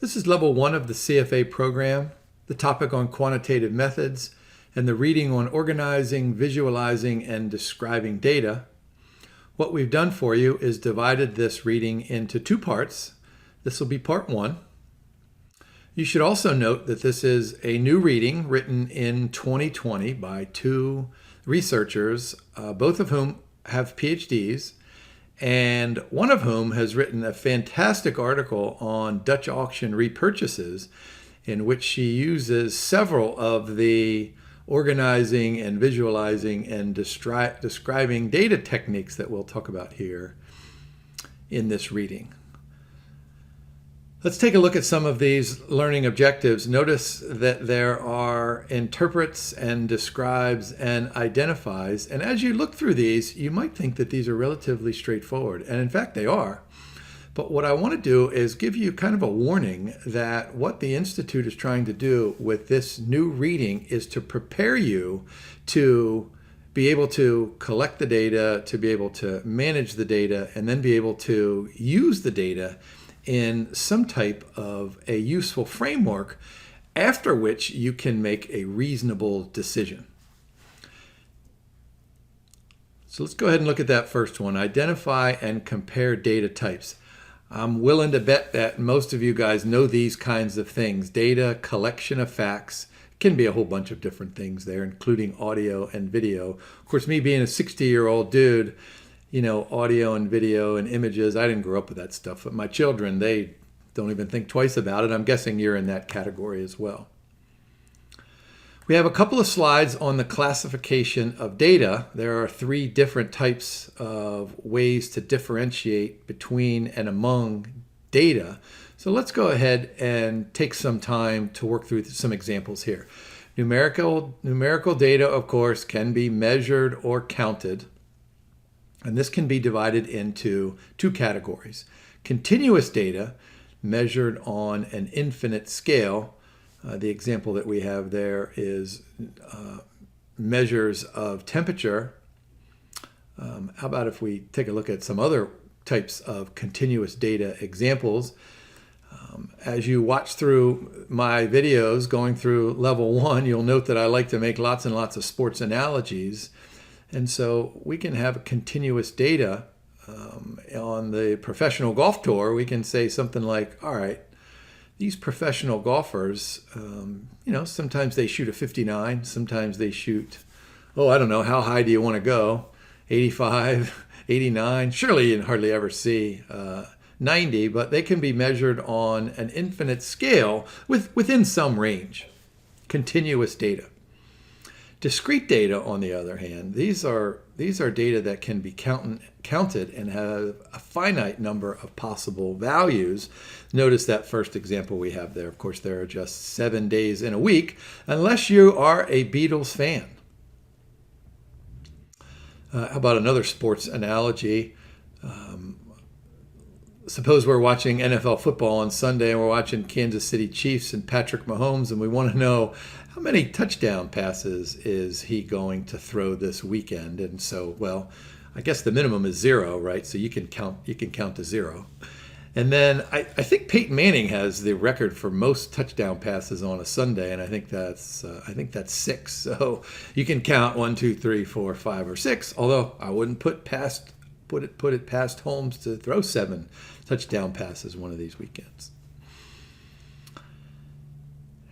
This is level 1 of the CFA program, the topic on quantitative methods, and the reading on organizing, visualizing, and describing data. What we've done for you is divided this reading into 2 parts. This will be part 1. You should also note that this is a new reading written in 2020 by 2 researchers, both of whom have PhDs, and one of whom has written a fantastic article on Dutch auction repurchases in which she uses several of the organizing and visualizing and describing data techniques that we'll talk about here in this reading. Let's take a look at some of these learning objectives. Notice that there are interprets and describes and identifies. And as you look through these, you might think that these are relatively straightforward. And in fact, they are. But what I want to do is give you kind of a warning that what the Institute is trying to do with this new reading is to prepare you to be able to collect the data, to be able to manage the data, and then be able to use the data in some type of a useful framework, after which you can make a reasonable decision. So let's go ahead and look at that first one. Identify and compare data types. I'm willing to bet that most of you guys know these kinds of things. Data, collection of facts, can be a whole bunch of different things there, including audio and video. Of course, me being a 60-year-old dude, you know, audio and video and images, I didn't grow up with that stuff, but my children, they don't even think twice about it. I'm guessing you're in that category as well. We have a couple of slides on the classification of data. There are 3 different types of ways to differentiate between and among data. So let's go ahead and take some time to work through some examples here. Numerical data, of course, can be measured or counted. And this can be divided into 2 categories. Continuous data, measured on an infinite scale. The example that we have there is measures of temperature. How about if we take a look at some other types of continuous data examples? As you watch through my videos going through level 1, you'll note that I like to make lots and lots of sports analogies. And so we can have continuous data on the professional golf tour. We can say something like, all right, these professional golfers, you know, sometimes they shoot a 59, sometimes they shoot, I don't know, how high do you want to go? 85, 89, surely you hardly ever see 90, but they can be measured on an infinite scale within some range. Continuous data. Discrete data, on the other hand, these are data that can be counted and have a finite number of possible values. Notice that first example we have there. Of course, there are just 7 days in a week, unless you are a Beatles fan. How about another sports analogy? Suppose we're watching NFL football on Sunday and we're watching Kansas City Chiefs and Patrick Mahomes, and we want to know how many touchdown passes is he going to throw this weekend. And so, well, I guess the minimum is 0, right? So you can count to 0. And then I think Peyton Manning has the record for most touchdown passes on a Sunday, and I think that's 6. So you can count 1, 2, 3, 4, 5, or 6. Although I wouldn't put it past Holmes to throw 7 touchdown passes one of these weekends.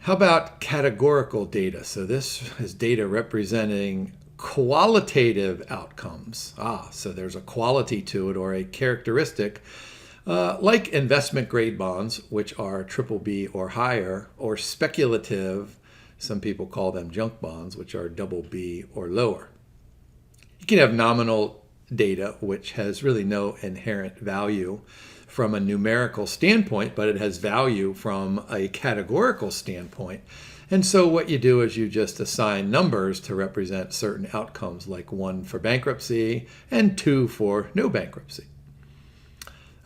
How about categorical data? So this is data representing qualitative outcomes. So there's a quality to it or a characteristic, like investment grade bonds, which are BBB or higher, or speculative, some people call them junk bonds, which are BB or lower. You can have nominal data, which has really no inherent value from a numerical standpoint, but it has value from a categorical standpoint. And so what you do is you just assign numbers to represent certain outcomes, like 1 for bankruptcy and 2 for no bankruptcy.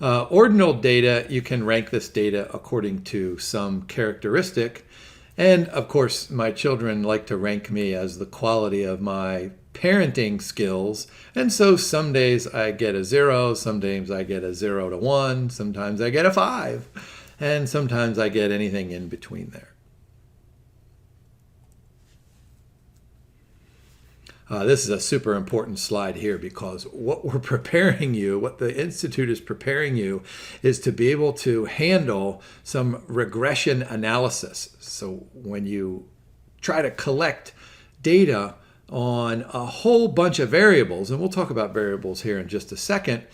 Ordinal data, you can rank this data according to some characteristic. And of course, my children like to rank me as the quality of my parenting skills. And so some days I get a 0, some days I get a 0 to 1, sometimes I get a 5. and sometimes I get anything in between there. This is a super important slide here because what we're preparing you, what the Institute is preparing you, is to be able to handle some regression analysis. So when you try to collect data on a whole bunch of variables, and we'll talk about variables here in just a second,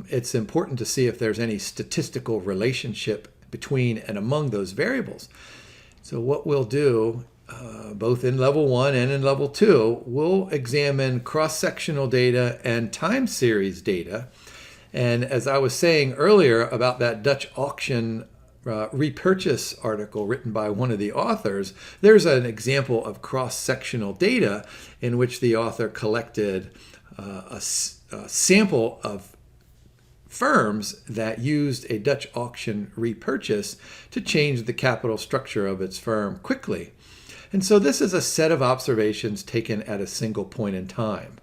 it's important to see if there's any statistical relationship between and among those variables. So what we'll do, both in level 1 and in level 2, we'll examine cross-sectional data and time series data. And as I was saying earlier about that Dutch auction repurchase article written by one of the authors, there's an example of cross-sectional data in which the author collected a sample of firms that used a Dutch auction repurchase to change the capital structure of its firm quickly. And so this is a set of observations taken at a single point in time.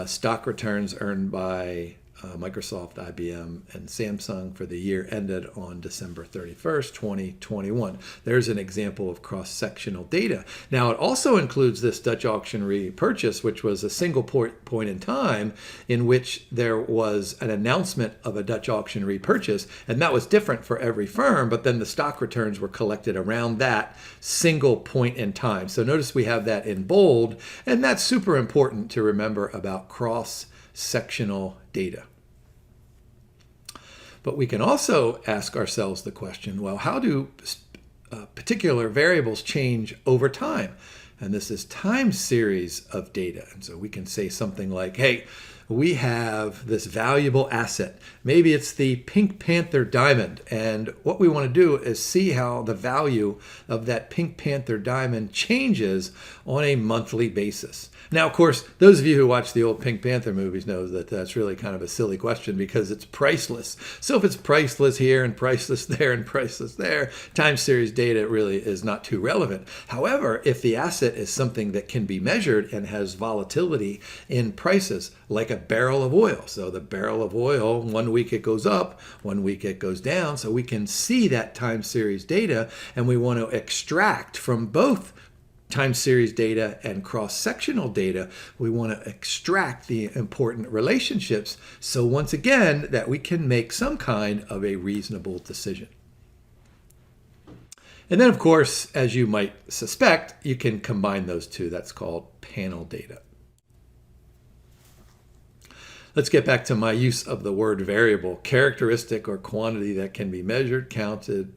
Stock returns earned by Microsoft, IBM, and Samsung for the year ended on December 31st, 2021. There's an example of cross-sectional data. Now, it also includes this Dutch auction repurchase, which was a single point in time in which there was an announcement of a Dutch auction repurchase, and that was different for every firm, but then the stock returns were collected around that single point in time. So notice we have that in bold, and that's super important to remember about cross-sectional data. But we can also ask ourselves the question, well, how do particular variables change over time? And this is time series of data. And so we can say something like, hey, we have this valuable asset. Maybe it's the Pink Panther diamond. And what we want to do is see how the value of that Pink Panther diamond changes on a monthly basis. Now, of course, those of you who watch the old Pink Panther movies know that that's really kind of a silly question because it's priceless. So if it's priceless here and priceless there and priceless there, time series data really is not too relevant. However, if the asset is something that can be measured and has volatility in prices, like a barrel of oil. So the barrel of oil, 1 week it goes up, 1 week it goes down. So we can see that time series data, and we want to extract from both time series data and cross-sectional data, we want to extract the important relationships so once again that we can make some kind of a reasonable decision. And then of course, as you might suspect, you can combine those two. That's called panel data. Let's get back to my use of the word variable, characteristic or quantity that can be measured, counted,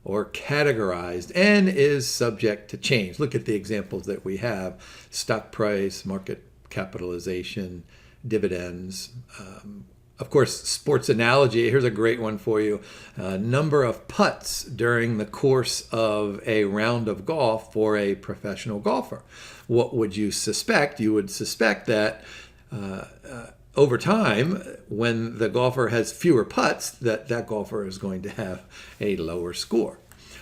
or categorized and is subject to change. Look at the examples that we have: stock price, market capitalization, dividends. Of course, sports analogy, here's a great one for you. Number of putts during the course of a round of golf for a professional golfer. What would you suspect? You would suspect that over time, when the golfer has fewer putts, that golfer is going to have a lower score.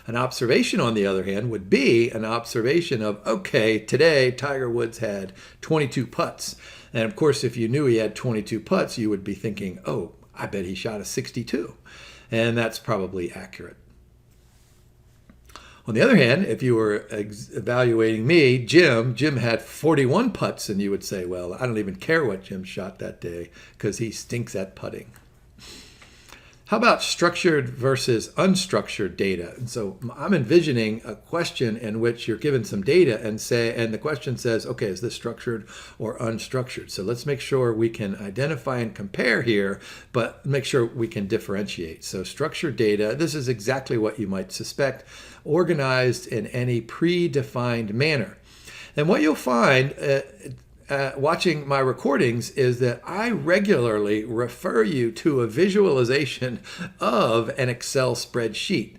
An observation, on the other hand, would be an observation of, okay, today Tiger Woods had 22 putts. And of course, if you knew he had 22 putts, you would be thinking, oh, I bet he shot a 62. And that's probably accurate. On the other hand, if you were evaluating me, Jim had 41 putts, and you would say, well, I don't even care what Jim shot that day because he stinks at putting. How about structured versus unstructured data? And so I'm envisioning a question in which you're given some data and the question says, okay, is this structured or unstructured? So let's make sure we can identify and compare here, but make sure we can differentiate. So structured data, this is exactly what you might suspect, organized in any predefined manner. And what you'll find watching my recordings is that I regularly refer you to a visualization of an Excel spreadsheet.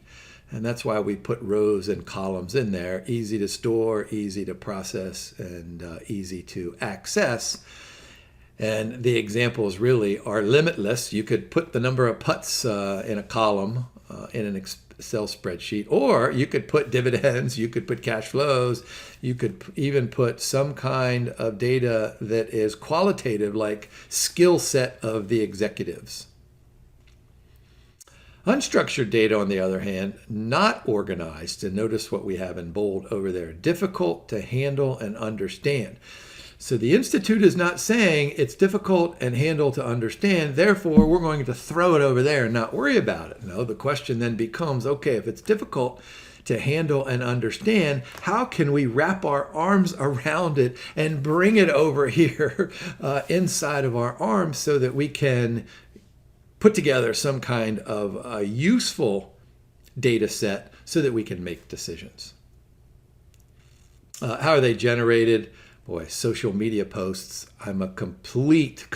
And that's why we put rows and columns in there, easy to store, easy to process, and easy to access. And the examples really are limitless. You could put the number of putts in a column in an Excel spreadsheet, or you could put dividends, you could put cash flows, you could even put some kind of data that is qualitative, like skill set of the executives. Unstructured data, on the other hand, not organized, and notice what we have in bold over there, difficult to handle and understand. So the Institute is not saying it's difficult and handle to understand, therefore we're going to throw it over there and not worry about it. No, the question then becomes, okay, if it's difficult to handle and understand, how can we wrap our arms around it and bring it over here inside of our arms so that we can put together some kind of a useful data set so that we can make decisions. How are they generated? Boy, social media posts. I'm a complete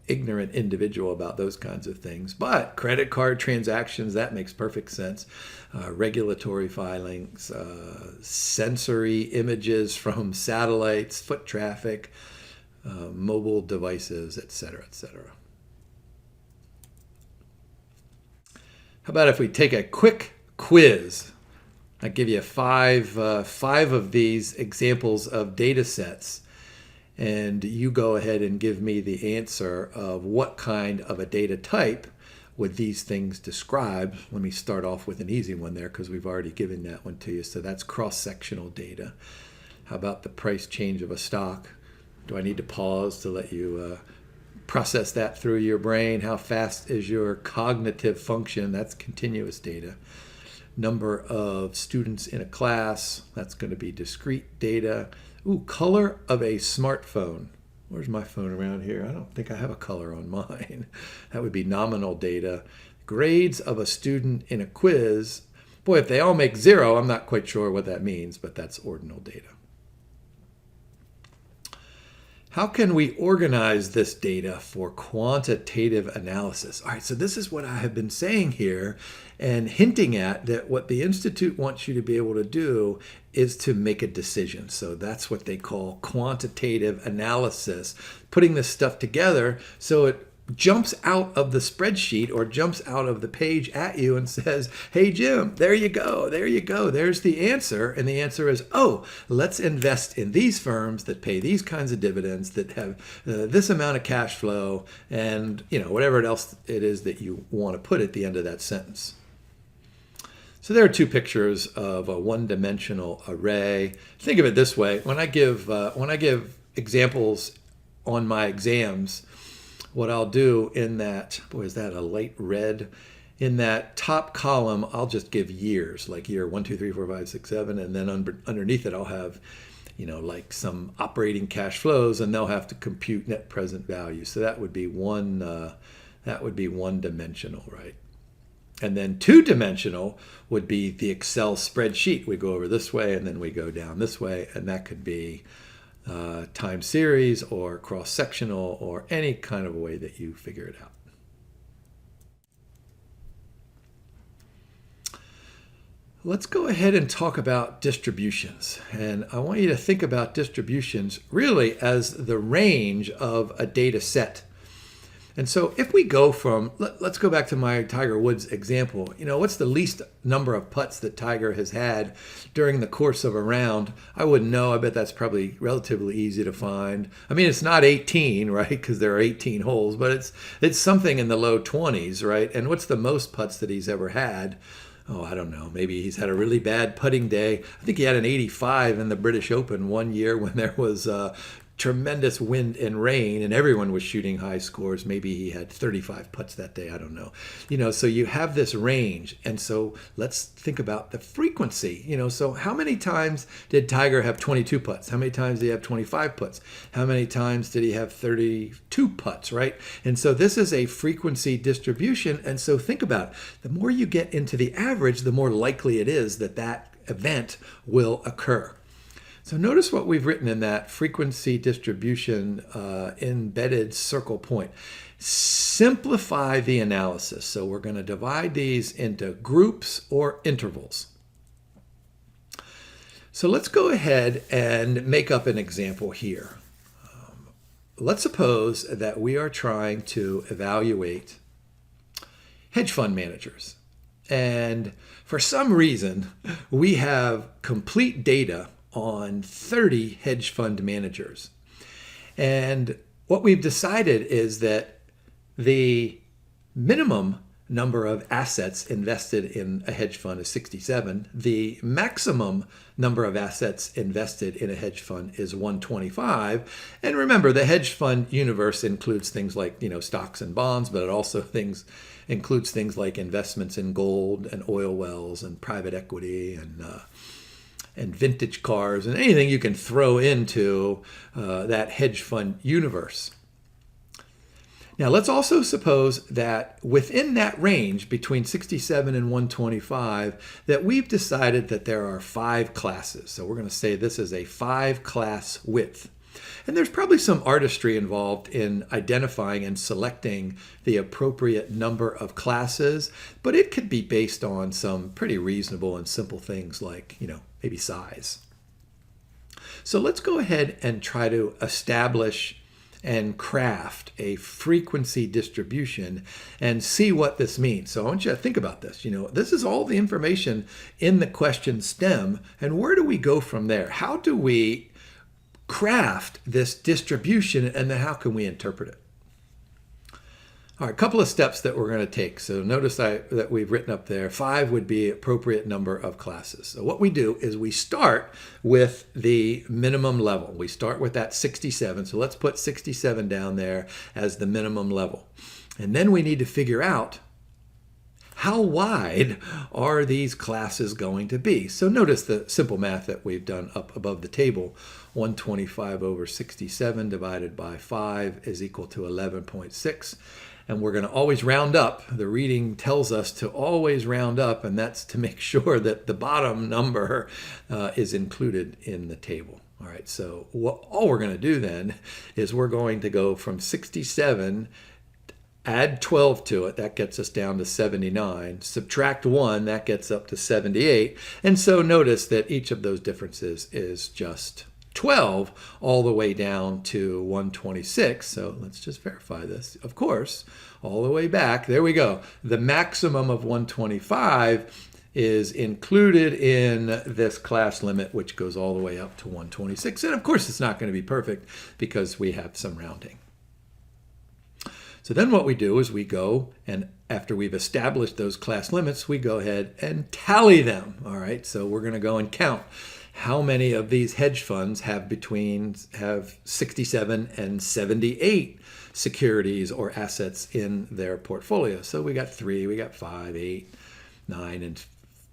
ignorant individual about those kinds of things. But credit card transactions, that makes perfect sense. Regulatory filings, sensory images from satellites, foot traffic, mobile devices, etc., etc. How about if we take a quick quiz? I give you five of these examples of data sets, and you go ahead and give me the answer of what kind of a data type would these things describe. Let me start off with an easy one there because we've already given that one to you. So that's cross-sectional data. How about the price change of a stock? Do I need to pause to let you process that through your brain? How fast is your cognitive function? That's continuous data. Number of students in a class, that's going to be discrete data. Ooh, color of a smartphone. Where's my phone around here? I don't think I have a color on mine. That would be nominal data. Grades of a student in a quiz. Boy, if they all make 0, I'm not quite sure what that means, but that's ordinal data. How can we organize this data for quantitative analysis? All right, so this is what I have been saying here and hinting at, that what the Institute wants you to be able to do is to make a decision. So that's what they call quantitative analysis, putting this stuff together so it jumps out of the spreadsheet or jumps out of the page at you and says, hey, Jim, there you go. There's the answer. And the answer is, oh, let's invest in these firms that pay these kinds of dividends, that have this amount of cash flow, and whatever else it is that you want to put at the end of that sentence. So there are two pictures of a one-dimensional array. Think of it this way. When I give examples on my exams, what I'll do in that, boy, is that a light red? In that top column, I'll just give years, like year 1, 2, 3, 4, 5, 6, 7, and then underneath it, I'll have, like some operating cash flows, and they'll have to compute net present value. So that would be one dimensional, right? And then two-dimensional would be the Excel spreadsheet. We go over this way, and then we go down this way, and that could be time series or cross-sectional or any kind of way that you figure it out. Let's go ahead and talk about distributions. And I want you to think about distributions really as the range of a data set. And so if we go from, let's go back to my Tiger Woods example. What's the least number of putts that Tiger has had during the course of a round? I wouldn't know. I bet that's probably relatively easy to find. I mean, it's not 18, right? Because there are 18 holes, but it's something in the low 20s, right? And what's the most putts that he's ever had? Oh, I don't know. Maybe he's had a really bad putting day. I think he had an 85 in the British Open one year when there was tremendous wind and rain and everyone was shooting high scores. Maybe he had 35 putts that day. I don't know. So you have this range. And so let's think about the frequency. So how many times did Tiger have 22 putts? How many times did he have 25 putts? How many times did he have 32 putts, right? And so this is a frequency distribution. And so think about it. The more you get into the average, the more likely it is that that event will occur. So notice what we've written in that frequency distribution embedded circle point. Simplify the analysis. So we're going to divide these into groups or intervals. So let's go ahead and make up an example here. Let's suppose that we are trying to evaluate hedge fund managers. And for some reason, we have complete data on 30 hedge fund managers. And what we've decided is that the minimum number of assets invested in a hedge fund is 67. The maximum number of assets invested in a hedge fund is 125. And remember, the hedge fund universe includes things like, stocks and bonds, but it also includes things like investments in gold and oil wells and private equity and vintage cars and anything you can throw into that hedge fund universe. Now, let's also suppose that within that range between 67 and 125, that we've decided that there are 5 classes. So we're going to say this is a 5-class width. And there's probably some artistry involved in identifying and selecting the appropriate number of classes, but it could be based on some pretty reasonable and simple things like, maybe size. So let's go ahead and try to establish and craft a frequency distribution and see what this means. So I want you to think about this. This is all the information in the question stem, and where do we go from there? How do we craft this distribution, and then how can we interpret it? All right, a couple of steps that we're going to take. So notice that we've written up there, 5 would be appropriate number of classes. So what we do is we start with the minimum level. We start with that 67. So let's put 67 down there as the minimum level. And then we need to figure out how wide are these classes going to be. So notice the simple math that we've done up above the table. 125 over 67 divided by 5 is equal to 11.6. And we're going to always round up. The reading tells us to always round up, and that's to make sure that the bottom number is included in the table. All right, so all we're going to do then is we're going to go from 67, add 12 to it, that gets us down to 79. Subtract 1, that gets up to 78. And so notice that each of those differences is just 12 all the way down to 126. So let's just verify this. Of course, all the way back, there we go. The maximum of 125 is included in this class limit, which goes all the way up to 126. And of course, it's not going to be perfect because we have some rounding. So then what we do is we go, and after we've established those class limits, we go ahead and tally them. All right, so we're going to go and count how many of these hedge funds have 67 and 78 securities or assets in their portfolio. So we got 3, we got 5, 8, 9,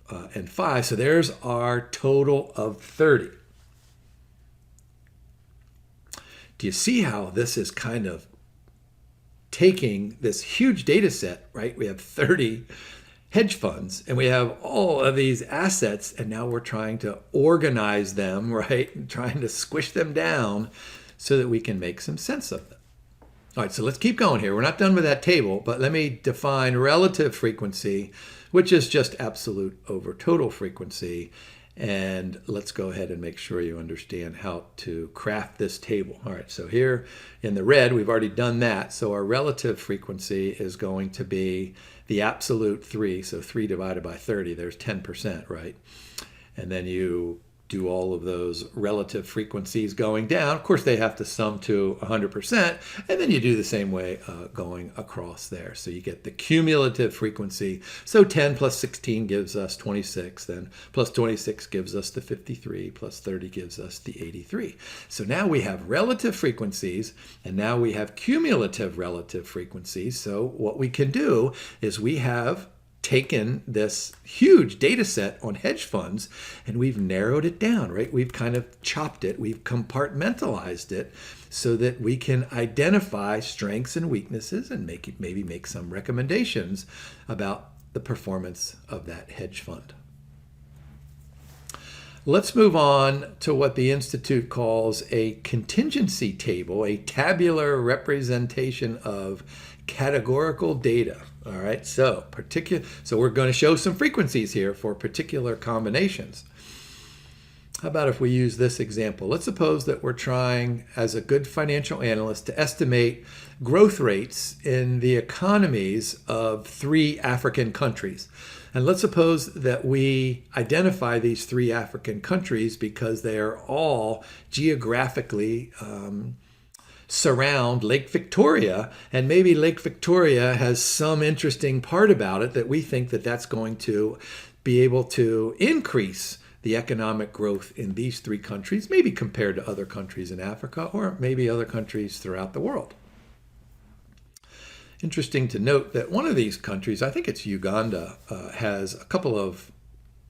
and 5. So there's our total of 30. Do you see how this is kind of taking this huge data set, right? We have 30 hedge funds and we have all of these assets, and now we're trying to organize them, right? And trying to squish them down so that we can make some sense of them. All right, so let's keep going here. We're not done with that table, but let me define relative frequency, which is just absolute over total frequency. And let's go ahead and make sure you understand how to craft this table. All right, so here in the red, we've already done that. So our relative frequency is going to be the absolute 3. So 3 divided by 30, there's 10%, right? And then you do all of those relative frequencies going down. Of course, they have to sum to 100%, and then you do the same way going across there. So you get the cumulative frequency. So 10 plus 16 gives us 26, then plus 26 gives us the 53, plus 30 gives us the 83. So now we have relative frequencies, and now we have cumulative relative frequencies. So what we can do is we have taken this huge data set on hedge funds and we've narrowed it down, right? We've kind of chopped it, we've compartmentalized it so that we can identify strengths and weaknesses and maybe make some recommendations about the performance of that hedge fund. Let's move on to what the Institute calls a contingency table, a tabular representation of categorical data. All right, so we're going to show some frequencies here for particular combinations. How about if we use this example? Let's suppose that we're trying, as a good financial analyst, to estimate growth rates in the economies of 3 African countries. And let's suppose that we identify these 3 African countries because they are all geographically surround Lake Victoria, and maybe Lake Victoria has some interesting part about it that we think that that's going to be able to increase the economic growth in these three countries, maybe compared to other countries in Africa or maybe other countries throughout the world. Interesting to note that one of these countries, I think it's Uganda, has a couple of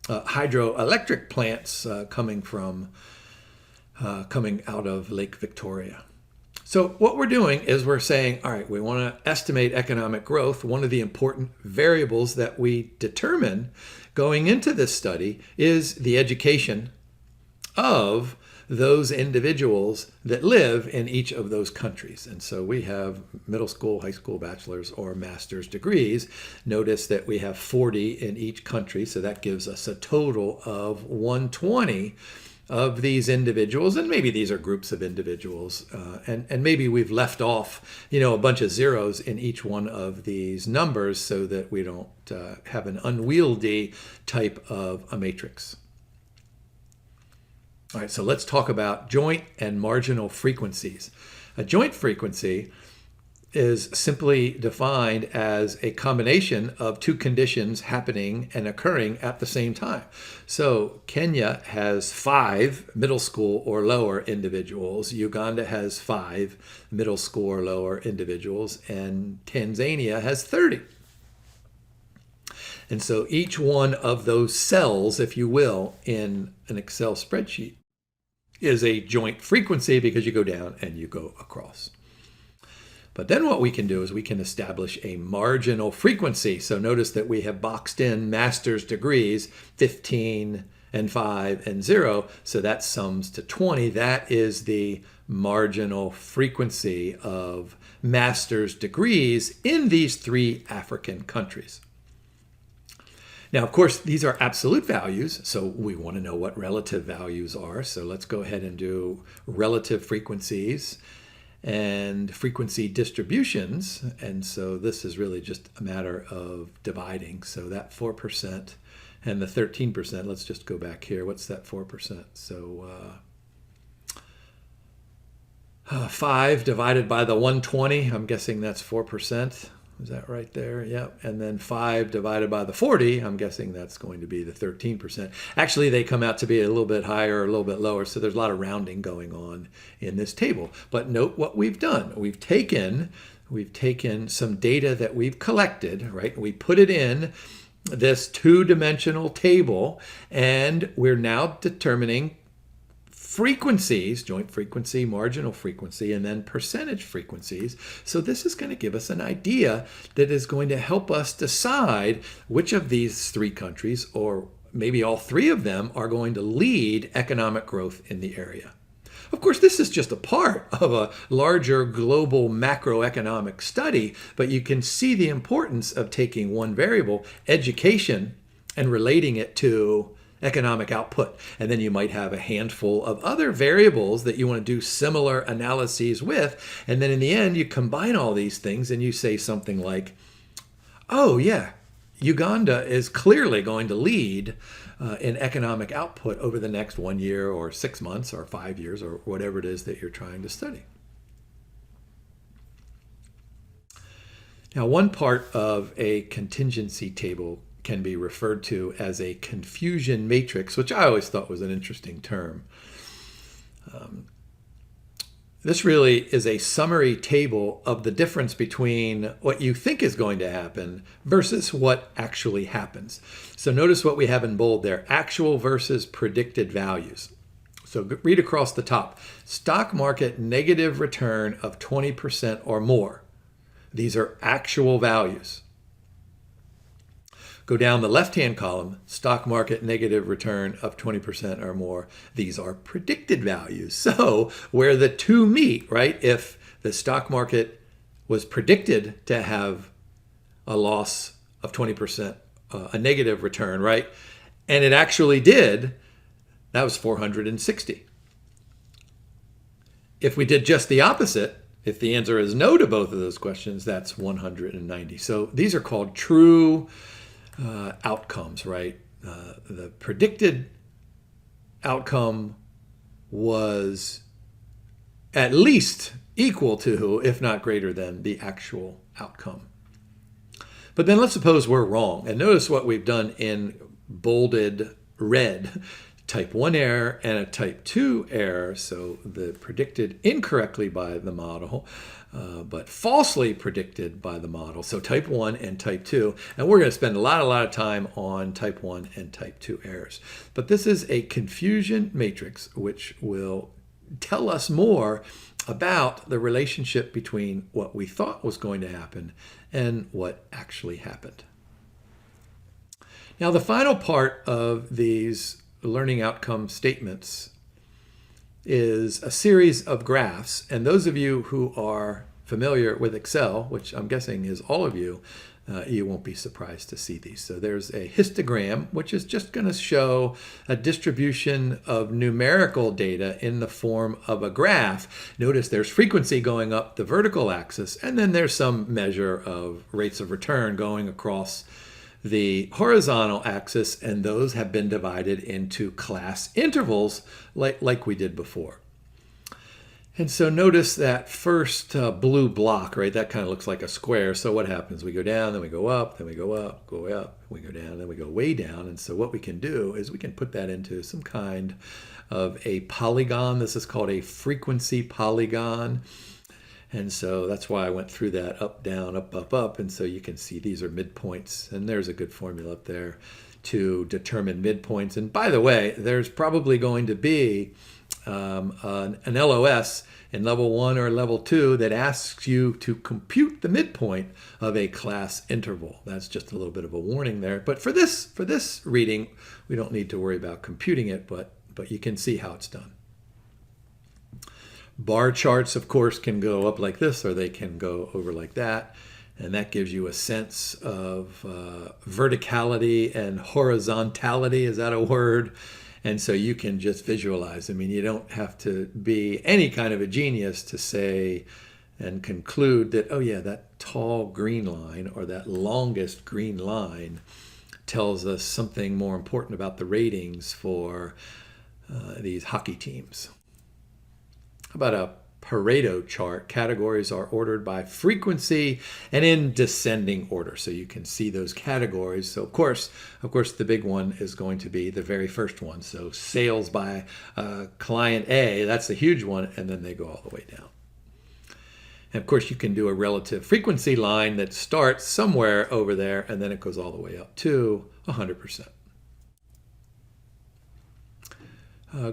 hydroelectric plants coming out of Lake Victoria. So what we're doing is we're saying, all right, we want to estimate economic growth. One of the important variables that we determine going into this study is the education of those individuals that live in each of those countries. And so we have middle school, high school, bachelor's, or master's degrees. Notice that we have 40 in each country, so that gives us a total of 120 of these individuals, and maybe these are groups of individuals, and maybe we've left off, a bunch of zeros in each one of these numbers so that we don't have an unwieldy type of a matrix. All right, so let's talk about joint and marginal frequencies. A joint frequency is simply defined as a combination of two conditions happening and occurring at the same time. So Kenya has 5 middle school or lower individuals, Uganda has 5 middle school or lower individuals, and Tanzania has 30. And so each one of those cells, if you will, in an Excel spreadsheet is a joint frequency because you go down and you go across. But then what we can do is we can establish a marginal frequency. So notice that we have boxed in master's degrees, 15 and 5 and 0. So that sums to 20. That is the marginal frequency of master's degrees in these 3 African countries. Now, of course, these are absolute values, so we want to know what relative values are. So let's go ahead and do relative frequencies and frequency distributions. And so this is really just a matter of dividing. So that 4% and the 13%, let's just go back here. What's that 4%? So 5 divided by the 120, I'm guessing that's 4%. Is that right there? Yep. And then 5 divided by the 40, I'm guessing that's going to be the 13%. Actually, they come out to be a little bit higher or a little bit lower, so there's a lot of rounding going on in this table. But note what we've done. We've taken some data that we've collected, right? We put it in this 2-dimensional table, and we're now determining frequencies, joint frequency, marginal frequency, and then percentage frequencies. So this is going to give us an idea that is going to help us decide which of these 3 countries, or maybe all 3 of them, are going to lead economic growth in the area. Of course, this is just a part of a larger global macroeconomic study, but you can see the importance of taking one variable, education, and relating it to economic output. And then you might have a handful of other variables that you want to do similar analyses with. And then in the end, you combine all these things and you say something like, oh yeah, Uganda is clearly going to lead in economic output over the next 1 year or 6 months or 5 years or whatever it is that you're trying to study. Now, one part of a contingency table can be referred to as a confusion matrix, which I always thought was an interesting term. This really is a summary table of the difference between what you think is going to happen versus what actually happens. So notice what we have in bold there, actual versus predicted values. So read across the top, stock market negative return of 20% or more. These are actual values. Go down the left-hand column, stock market negative return of 20% or more. These are predicted values. So where the two meet, right? If the stock market was predicted to have a loss of 20%, a negative return, right? And it actually did, that was 460. If we did just the opposite, if the answer is no to both of those questions, that's 190. So these are called true outcomes, right? The predicted outcome was at least equal to, if not greater than, the actual outcome. But then let's suppose we're wrong. And notice what we've done in bolded red. Type 1 error and a type 2 error. So the predicted incorrectly by the model, but falsely predicted by the model. So type 1 and type 2. And we're going to spend a lot of time on type 1 and type 2 errors. But this is a confusion matrix, which will tell us more about the relationship between what we thought was going to happen and what actually happened. Now, the final part of these learning outcome statements is a series of graphs. And those of you who are familiar with Excel, which I'm guessing is all of you, you won't be surprised to see these. So there's a histogram, which is just going to show a distribution of numerical data in the form of a graph. Notice there's frequency going up the vertical axis, and then there's some measure of rates of return going across the horizontal axis, and those have been divided into class intervals like we did before. And so notice that first blue block, right? That kind of looks like a square. So what happens? We go down, then we go up, then we go up, go way up, we go down, then we go way down. And so what we can do is we can put that into some kind of a polygon. This is called a frequency polygon. And so that's why I went through that up, down, up, up, up. And so you can see these are midpoints. And there's a good formula up there to determine midpoints. And by the way, there's probably going to be an LOS in level 1 or level 2 that asks you to compute the midpoint of a class interval. That's just a little bit of a warning there. But for this reading, we don't need to worry about computing it, but you can see how it's done. Bar charts, of course, can go up like this, or they can go over like that. And that gives you a sense of verticality and horizontality. Is that a word? And so you can just visualize. I mean, you don't have to be any kind of a genius to say and conclude that, oh yeah, that tall green line or that longest green line tells us something more important about the ratings for these hockey teams. How about a Pareto chart? Categories are ordered by frequency and in descending order. So you can see those categories. So of course, the big one is going to be the very first one. So sales by client A, that's a huge one. And then they go all the way down. And of course, you can do a relative frequency line that starts somewhere over there, and then it goes all the way up to 100%.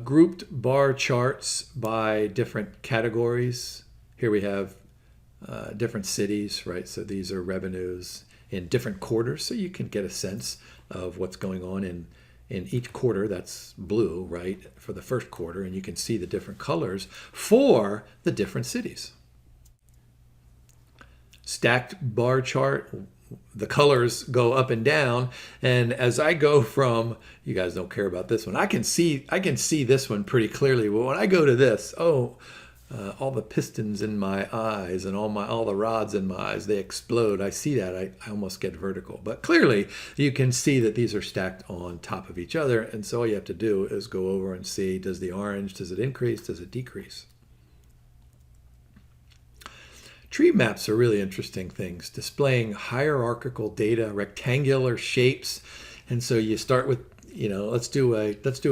Grouped bar charts by different categories. Here we have different cities, right? So these are revenues in different quarters, so you can get a sense of what's going on in each quarter. That's blue, right, for the first quarter, and you can see the different colors for the different cities. Stacked bar chart. The colors go up and down, and as I go from, you guys don't care about this one, I can see this one pretty clearly. But when I go to this, all the pistons in my eyes and all the rods in my eyes, they explode. I see that. I almost get vertical. But clearly, you can see that these are stacked on top of each other, and so all you have to do is go over and see, does the orange, does it increase, does it decrease? Tree maps are really interesting things, displaying hierarchical data, rectangular shapes. And so you start with, let's do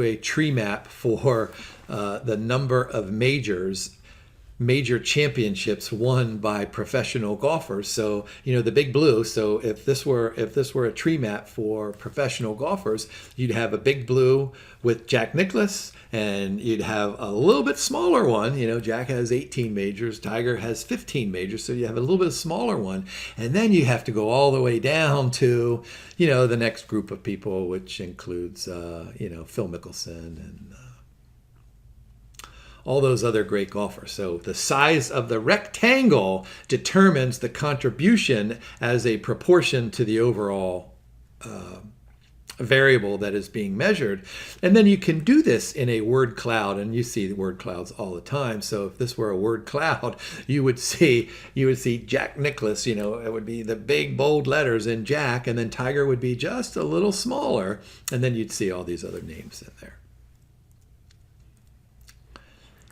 a tree map for the number of major championships won by professional golfers. So, the big blue. So if this were a tree map for professional golfers, you'd have a big blue with Jack Nicklaus, and you'd have a little bit smaller one. Jack has 18 majors, Tiger has 15 majors, so you have a little bit smaller one. And then you have to go all the way down to, the next group of people, which includes, Phil Mickelson and all those other great golfers. So the size of the rectangle determines the contribution as a proportion to the overall variable that is being measured. And then you can do this in a word cloud, and you see the word clouds all the time. So if this were a word cloud, you would see Jack Nicklaus, it would be the big bold letters in Jack, and then Tiger would be just a little smaller, and then you'd see all these other names in there.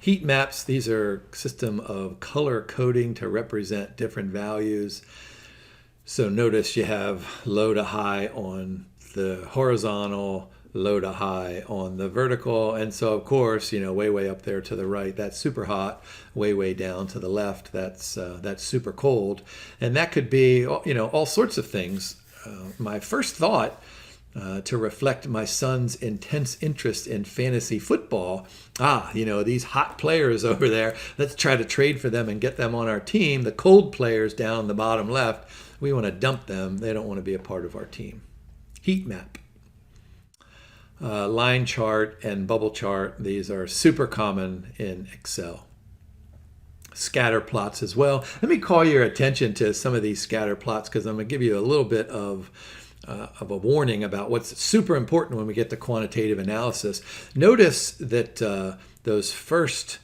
Heat maps, these are a system of color coding to represent different values. So notice you have low to high on the horizontal, low to high on the vertical. And so of course, way up there to the right, that's super hot. Way down to the left, that's super cold. And that could be, all sorts of things. My first thought, to reflect my son's intense interest in fantasy football. These hot players over there, let's try to trade for them and get them on our team. The cold players down the bottom left, we want to dump them. They don't want to be a part of our team. Heat map. Line chart and bubble chart, these are super common in Excel. Scatter plots as well. Let me call your attention to some of these scatter plots because I'm going to give you a little bit of a warning about what's super important when we get to quantitative analysis. Notice that those first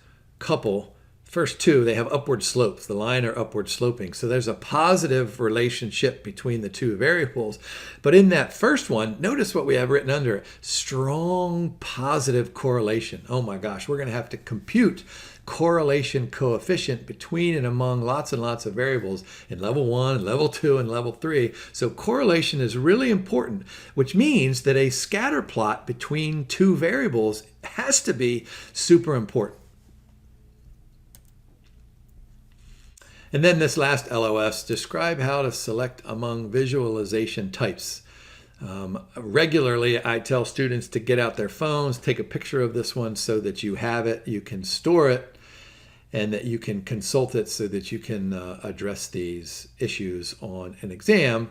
two, they have upward slopes. The line are upward sloping. So there's a positive relationship between the two variables. But in that first one, notice what we have written under it. Strong positive correlation. Oh my gosh, we're going to have to compute correlation coefficient between and among lots and lots of variables in level 1, level 2, and level 3. So correlation is really important, which means that a scatter plot between two variables has to be super important. And then this last LOS, describe how to select among visualization types. Regularly, I tell students to get out their phones, take a picture of this one so that you have it, you can store it, and that you can consult it so that you can address these issues on an exam.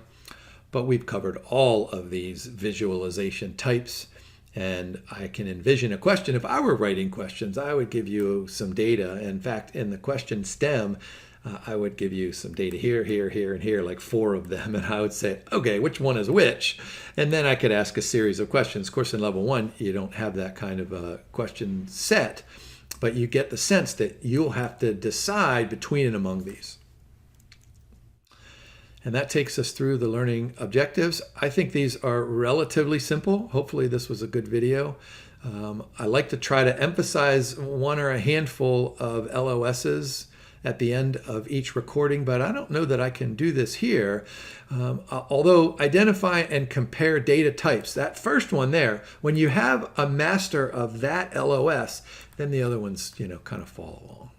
But we've covered all of these visualization types, and I can envision a question. If I were writing questions, I would give you some data. In fact, in the question stem, I would give you some data here, here, here, and here, like 4 of them. And I would say, okay, which one is which? And then I could ask a series of questions. Of course, in level 1, you don't have that kind of a question set, but you get the sense that you'll have to decide between and among these. And that takes us through the learning objectives. I think these are relatively simple. Hopefully this was a good video. I like to try to emphasize one or a handful of LOSs at the end of each recording, but I don't know that I can do this here. Although identify and compare data types, that first one there, when you have a master of that LOS, then the other ones, kind of fall along.